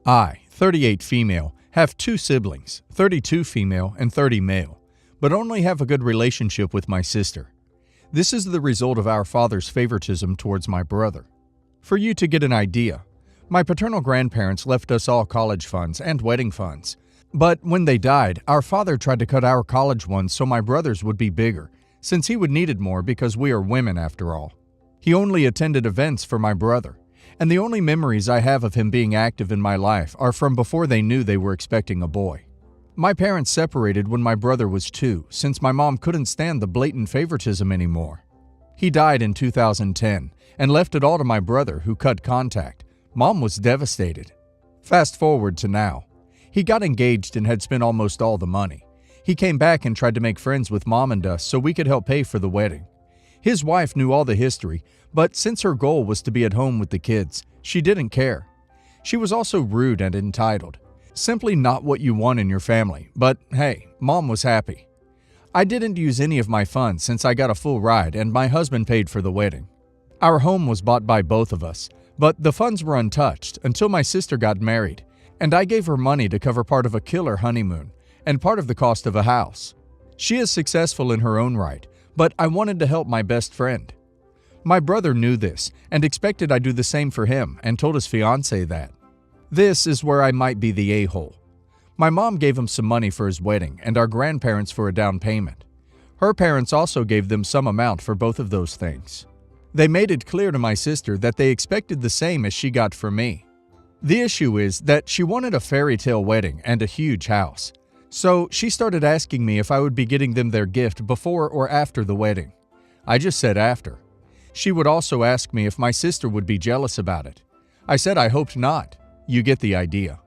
I, 38 female, have 2 siblings, 32 female and 30 male, but only have a good relationship with my sister. This is the result of our father's favoritism towards my brother. For you to get an idea, my paternal grandparents left us all college funds and wedding funds, but when they died, our father tried to cut our college ones so my brother's would be bigger, since he would need it more because we are women after all. He only attended events for my brother, and the only memories I have of him being active in my life are from before they knew they were expecting a boy. My parents separated when my brother was 2, since my mom couldn't stand the blatant favoritism anymore. He died in 2010 and left it all to my brother, who cut contact. Mom was devastated. Fast forward to now. He got engaged and had spent almost all the money. He came back and tried to make friends with Mom and us so we could help pay for the wedding. His wife knew all the history, but since her goal was to be at home with the kids, she didn't care. She was also rude and entitled. Simply not what you want in your family, but hey, Mom was happy. I didn't use any of my funds since I got a full ride and my husband paid for the wedding. Our home was bought by both of us, but the funds were untouched until my sister got married, and I gave her money to cover part of a killer honeymoon and part of the cost of a house. She is successful in her own right, but I wanted to help my best friend. My brother knew this and expected I do the same for him and told his fiancée that. This is where I might be the a-hole. My mom gave him some money for his wedding and our grandparents for a down payment. Her parents also gave them some amount for both of those things. They made it clear to my sister that they expected the same as she got from me. The issue is that she wanted a fairy tale wedding and a huge house. So she started asking me if I would be getting them their gift before or after the wedding. I just said after. She would also ask me if my sister would be jealous about it. I said I hoped not. You get the idea.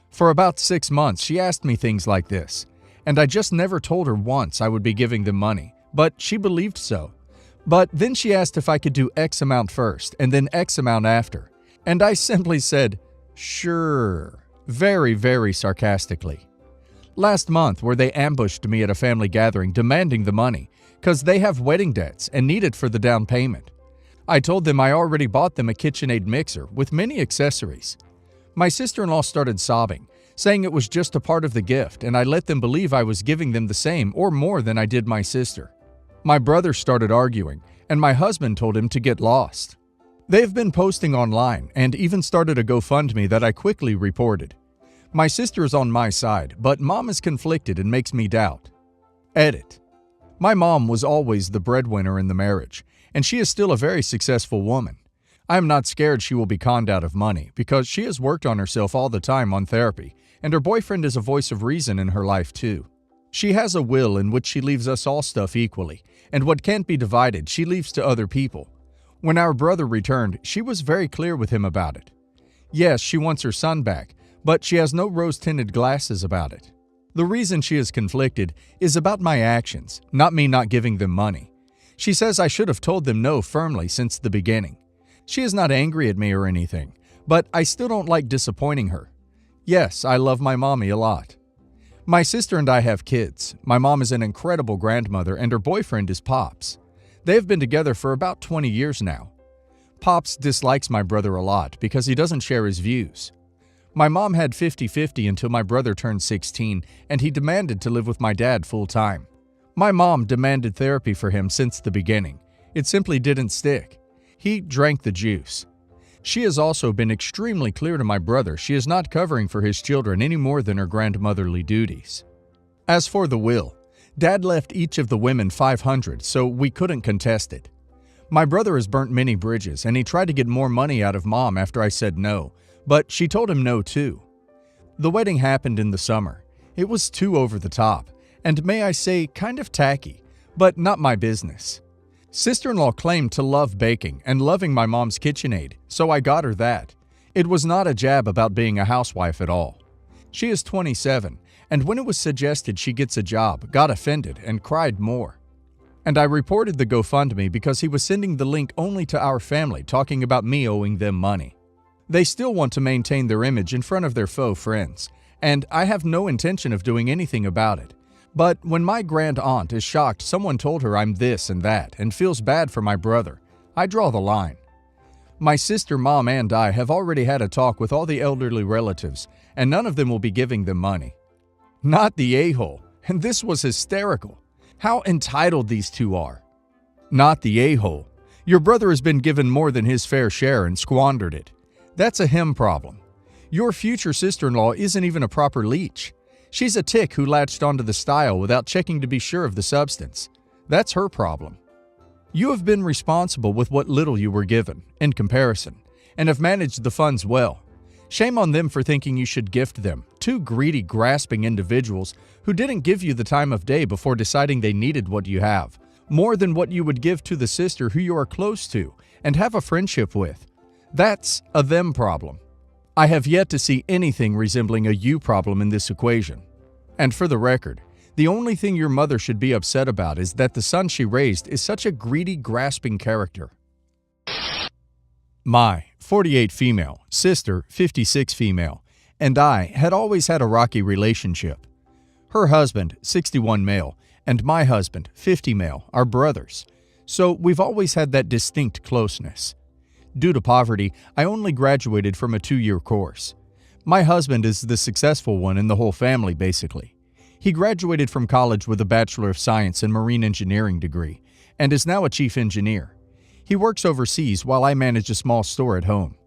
For about 6 months, she asked me things like this, and I just never told her once I would be giving them money, but she believed so. But then she asked if I could do X amount first and then X amount after, and I simply said, sure, very, very sarcastically. Last month, where they ambushed me at a family gathering demanding the money, because they have wedding debts and need it for the down payment. I told them I already bought them a KitchenAid mixer with many accessories. My sister-in-law started sobbing, saying it was just a part of the gift, and I let them believe I was giving them the same or more than I did my sister. My brother started arguing, and my husband told him to get lost. They have been posting online and even started a GoFundMe that I quickly reported. My sister is on my side, but Mom is conflicted and makes me doubt. Edit. My mom was always the breadwinner in the marriage, and she is still a very successful woman. I am not scared she will be conned out of money because she has worked on herself all the time on therapy, and her boyfriend is a voice of reason in her life too. She has a will in which she leaves us all stuff equally, and what can't be divided she leaves to other people. When our brother returned, she was very clear with him about it. Yes, she wants her son back, but she has no rose-tinted glasses about it. The reason she is conflicted is about my actions, not me not giving them money. She says I should have told them no firmly since the beginning. She is not angry at me or anything, but I still don't like disappointing her. Yes, I love my mommy a lot. My sister and I have kids. My mom is an incredible grandmother and her boyfriend is Pops. They have been together for about 20 years now. Pops dislikes my brother a lot because he doesn't share his views. My mom had 50-50 until my brother turned 16 and he demanded to live with my dad full-time. My mom demanded therapy for him since the beginning. It simply didn't stick. He drank the juice. She has also been extremely clear to my brother she is not covering for his children any more than her grandmotherly duties. As for the will, Dad left each of the women $500 so we couldn't contest it. My brother has burnt many bridges and he tried to get more money out of Mom after I said no, but she told him no too. The wedding happened in the summer. It was too over the top, and may I say kind of tacky, but not my business. Sister-in-law claimed to love baking and loving my mom's KitchenAid, so I got her that. It was not a jab about being a housewife at all. She is 27, and when it was suggested she gets a job, got offended and cried more. And I reported the GoFundMe because he was sending the link only to our family talking about me owing them money. They still want to maintain their image in front of their faux friends, and I have no intention of doing anything about it. But when my grand aunt is shocked someone told her I'm this and that and feels bad for my brother, I draw the line. My sister, mom, and I have already had a talk with all the elderly relatives, and none of them will be giving them money. Not the a-hole, and this was hysterical. How entitled these two are. Not the a-hole. Your brother has been given more than his fair share and squandered it. That's a him problem. Your future sister-in-law isn't even a proper leech. She's a tick who latched onto the style without checking to be sure of the substance. That's her problem. You have been responsible with what little you were given, in comparison, and have managed the funds well. Shame on them for thinking you should gift them, two greedy, grasping individuals who didn't give you the time of day before deciding they needed what you have, more than what you would give to the sister who you are close to and have a friendship with. That's a them problem. I have yet to see anything resembling a you problem in this equation. And for the record, the only thing your mother should be upset about is that the son she raised is such a greedy, grasping character. My 48 female, sister 56 female, and I had always had a rocky relationship. Her husband, 61 male, and my husband, 50 male, are brothers, so we've always had that distinct closeness. Due to poverty, I only graduated from a 2-year course. My husband is the successful one in the whole family, basically. He graduated from college with a Bachelor of Science in Marine Engineering degree and is now a chief engineer. He works overseas while I manage a small store at home.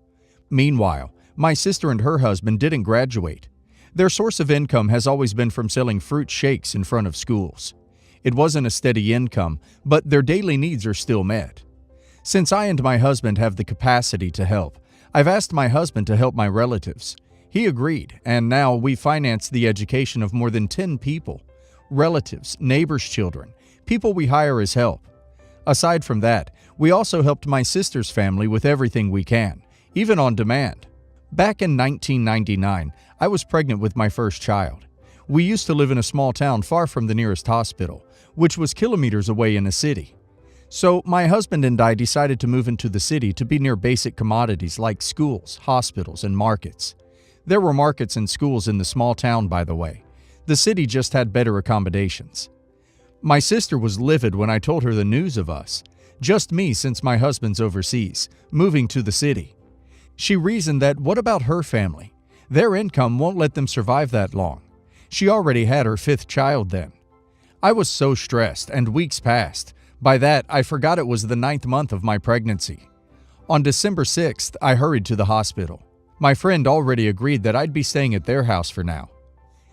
Meanwhile, my sister and her husband didn't graduate. Their source of income has always been from selling fruit shakes in front of schools. It wasn't a steady income, but their daily needs are still met. Since I and my husband have the capacity to help, I've asked my husband to help my relatives. He agreed, and now we finance the education of more than 10 people, relatives, neighbors' children, people we hire as help. Aside from that, we also helped my sister's family with everything we can, even on demand. Back in 1999, I was pregnant with my first child. We used to live in a small town far from the nearest hospital, which was kilometers away in a city. So my husband and I decided to move into the city to be near basic commodities like schools, hospitals, and markets. There were markets and schools in the small town, by the way. The city just had better accommodations. My sister was livid when I told her the news of us, just me since my husband's overseas, moving to the city. She reasoned that what about her family? Their income won't let them survive that long. She already had her 5th child then. I was so stressed, and weeks passed. By that, I forgot it was the 9th month of my pregnancy. On December 6th, I hurried to the hospital. My friend already agreed that I'd be staying at their house for now.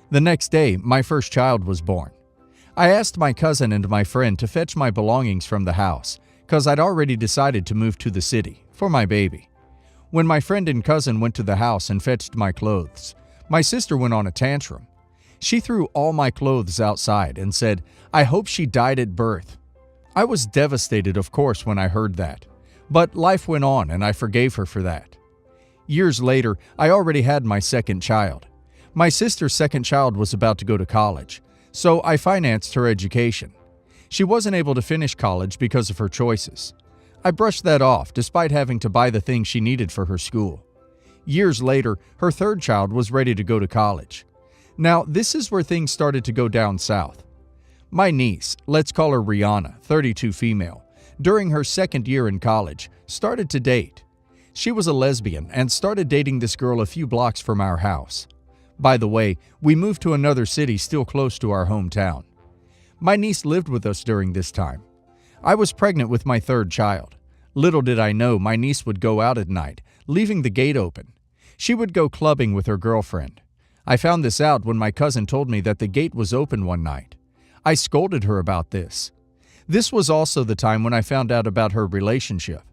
The next day, my first child was born. I asked my cousin and my friend to fetch my belongings from the house, cause I'd already decided to move to the city, for my baby. When my friend and cousin went to the house and fetched my clothes, my sister went on a tantrum. She threw all my clothes outside and said, "I hope she died at birth." I was devastated, of course, when I heard that. But life went on and I forgave her for that. Years later, I already had my second child. My sister's second child was about to go to college, so I financed her education. She wasn't able to finish college because of her choices. I brushed that off despite having to buy the things she needed for her school. Years later, her third child was ready to go to college. Now, this is where things started to go down south. My niece, let's call her Rihanna, 32 female, during her second year in college, started to date. She was a lesbian and started dating this girl a few blocks from our house. By the way, we moved to another city still close to our hometown. My niece lived with us during this time. I was pregnant with my third child. Little did I know my niece would go out at night, leaving the gate open. She would go clubbing with her girlfriend. I found this out when my cousin told me that the gate was open one night. I scolded her about this. This was also the time when I found out about her relationship.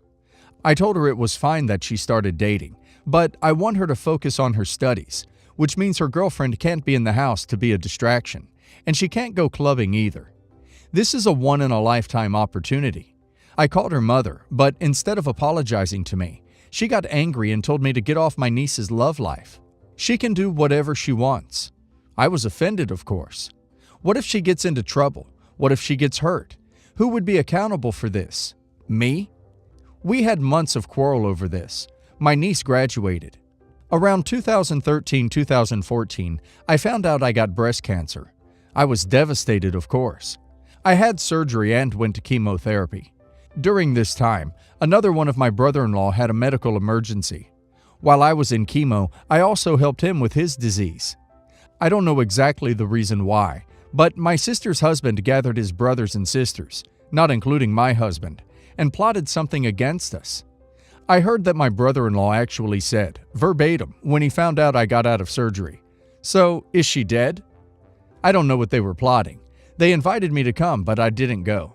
I told her it was fine that she started dating, but I want her to focus on her studies, which means her girlfriend can't be in the house to be a distraction, and she can't go clubbing either. This is a once-in-a-lifetime opportunity. I called her mother, but instead of apologizing to me, she got angry and told me to get off my niece's love life. She can do whatever she wants. I was offended, of course. What if she gets into trouble? What if she gets hurt? Who would be accountable for this? Me? We had months of quarrel over this. My niece graduated. Around 2013-2014, I found out I got breast cancer. I was devastated, of course. I had surgery and went to chemotherapy. During this time, another one of my brother-in-law had a medical emergency. While I was in chemo, I also helped him with his disease. I don't know exactly the reason why, but my sister's husband gathered his brothers and sisters, not including my husband, and plotted something against us. I heard that my brother-in-law actually said, verbatim, when he found out I got out of surgery, "So, is she dead?" I don't know what they were plotting. They invited me to come, but I didn't go.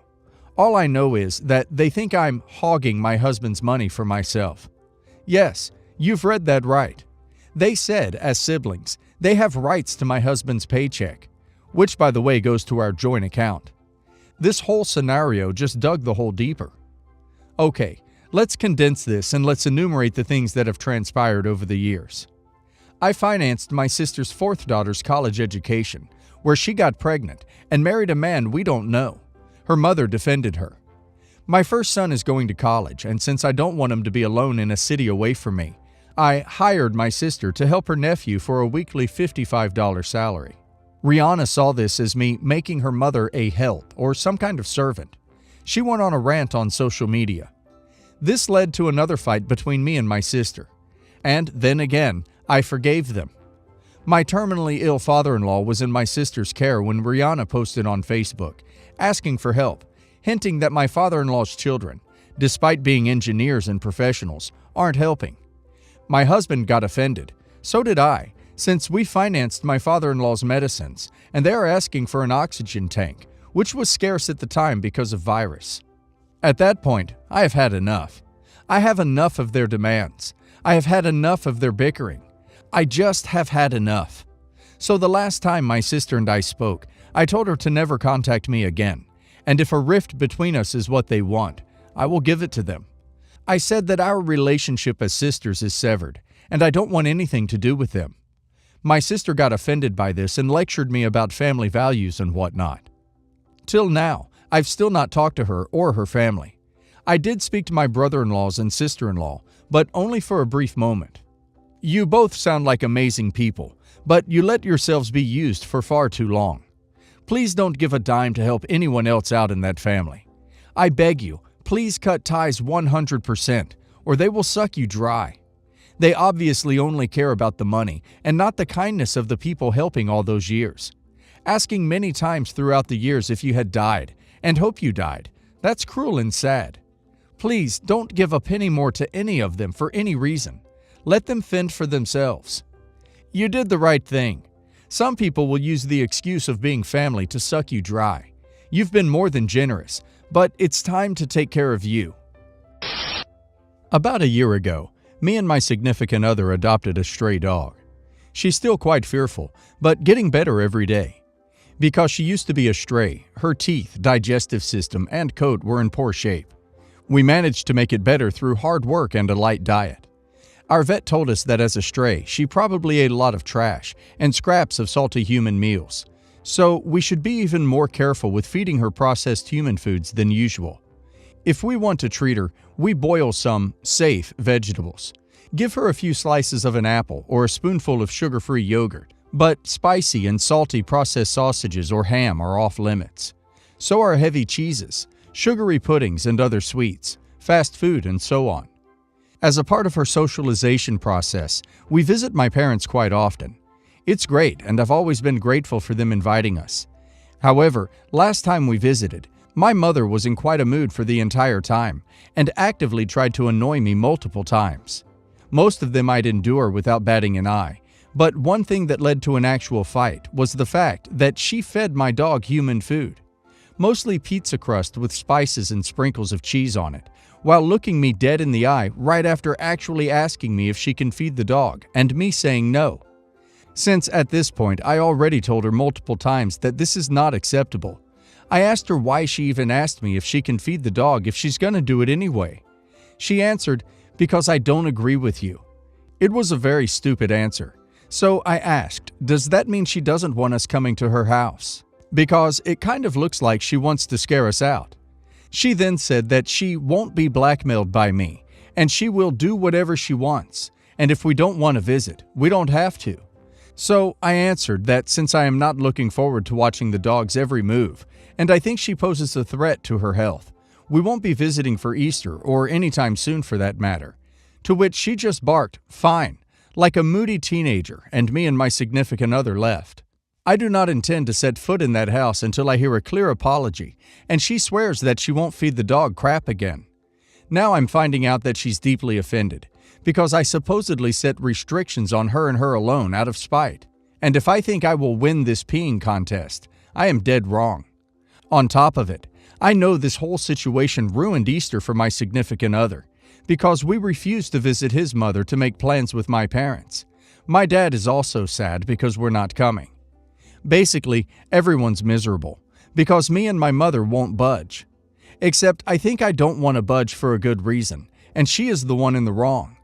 All I know is that they think I'm hogging my husband's money for myself. Yes, you've read that right. They said, as siblings, they have rights to my husband's paycheck, which, by the way, goes to our joint account. This whole scenario just dug the hole deeper. Okay, let's condense this and let's enumerate the things that have transpired over the years. I financed my sister's fourth daughter's college education, where she got pregnant and married a man we don't know. Her mother defended her. My first son is going to college, and since I don't want him to be alone in a city away from me, I hired my sister to help her nephew for a weekly $55 salary. Rihanna saw this as me making her mother a help or some kind of servant. She went on a rant on social media. This led to another fight between me and my sister. And then again, I forgave them. My terminally ill father-in-law was in my sister's care when Rihanna posted on Facebook, asking for help, hinting that my father-in-law's children, despite being engineers and professionals, aren't helping. My husband got offended. So did I, since we financed my father-in-law's medicines, and they are asking for an oxygen tank, which was scarce at the time because of virus. At that point, I have had enough. I have enough of their demands. I have had enough of their bickering. I just have had enough. So the last time my sister and I spoke, I told her to never contact me again, and if a rift between us is what they want, I will give it to them. I said that our relationship as sisters is severed, and I don't want anything to do with them. My sister got offended by this and lectured me about family values and whatnot. Till now, I've still not talked to her or her family. I did speak to my brother-in-laws and sister-in-law, but only for a brief moment. You both sound like amazing people, but you let yourselves be used for far too long. Please don't give a dime to help anyone else out in that family. I beg you, please cut ties 100%, or they will suck you dry. They obviously only care about the money and not the kindness of the people helping all those years. Asking many times throughout the years if you had died, and hope you died, that's cruel and sad. Please don't give a penny more to any of them for any reason. Let them fend for themselves. You did the right thing. Some people will use the excuse of being family to suck you dry. You've been more than generous, but it's time to take care of you. About a year ago, me and my significant other adopted a stray dog. She's still quite fearful, but getting better every day. Because she used to be a stray, her teeth, digestive system, and coat were in poor shape. We managed to make it better through hard work and a light diet. Our vet told us that as a stray, she probably ate a lot of trash and scraps of salty human meals. So we should be even more careful with feeding her processed human foods than usual. If we want to treat her, we boil some safe vegetables. Give her a few slices of an apple or a spoonful of sugar-free yogurt, but spicy and salty processed sausages or ham are off limits. So are heavy cheeses, sugary puddings and other sweets, fast food, and so on. As a part of her socialization process, we visit my parents quite often. It's great, and I've always been grateful for them inviting us. However, last time we visited, my mother was in quite a mood for the entire time and actively tried to annoy me multiple times. Most of them I'd endure without batting an eye, but one thing that led to an actual fight was the fact that she fed my dog human food. Mostly pizza crust with spices and sprinkles of cheese on it, while looking me dead in the eye right after actually asking me if she can feed the dog, and me saying no. Since at this point I already told her multiple times that this is not acceptable. I asked her why she even asked me if she can feed the dog if she's gonna do it anyway. She answered, "Because I don't agree with you." It was a very stupid answer. So I asked, does that mean she doesn't want us coming to her house? Because it kind of looks like she wants to scare us out. She then said that she won't be blackmailed by me, and she will do whatever she wants, and if we don't want to visit, we don't have to. So I answered that since I am not looking forward to watching the dog's every move, and I think she poses a threat to her health, We won't be visiting for Easter or anytime soon for that matter. To which she just barked, "Fine," like a moody teenager, and me and my significant other left. I do not intend to set foot in that house until I hear a clear apology, and she swears that she won't feed the dog crap again. Now I'm finding out that she's deeply offended, because I supposedly set restrictions on her and her alone out of spite. And if I think I will win this peeing contest, I am dead wrong. On top of it, I know this whole situation ruined Easter for my significant other, because we refused to visit his mother to make plans with my parents. My dad is also sad because we're not coming. Basically, everyone's miserable, because me and my mother won't budge. Except I think I don't want to budge for a good reason, and she is the one in the wrong.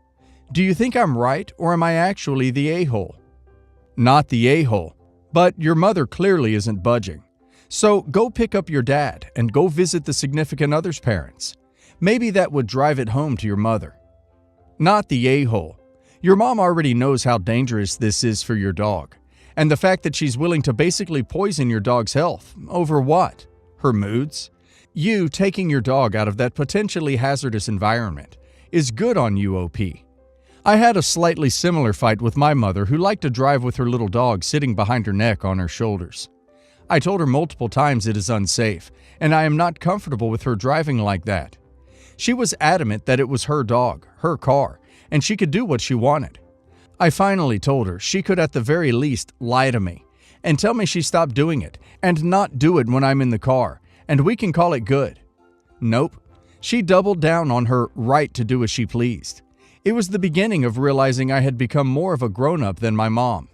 Do you think I'm right, or am I actually the a-hole? Not the a-hole, but your mother clearly isn't budging. So go pick up your dad and go visit the significant other's parents. Maybe that would drive it home to your mother. Not the a-hole. Your mom already knows how dangerous this is for your dog. And the fact that she's willing to basically poison your dog's health. Over what? Her moods? You taking your dog out of that potentially hazardous environment is good on you, OP. I had a slightly similar fight with my mother who liked to drive with her little dog sitting behind her neck on her shoulders. I told her multiple times it is unsafe, and I am not comfortable with her driving like that. She was adamant that it was her dog, her car, and she could do what she wanted. I finally told her she could at the very least lie to me and tell me she stopped doing it and not do it when I'm in the car, and we can call it good. Nope. She doubled down on her right to do as she pleased. It was the beginning of realizing I had become more of a grown-up than my mom.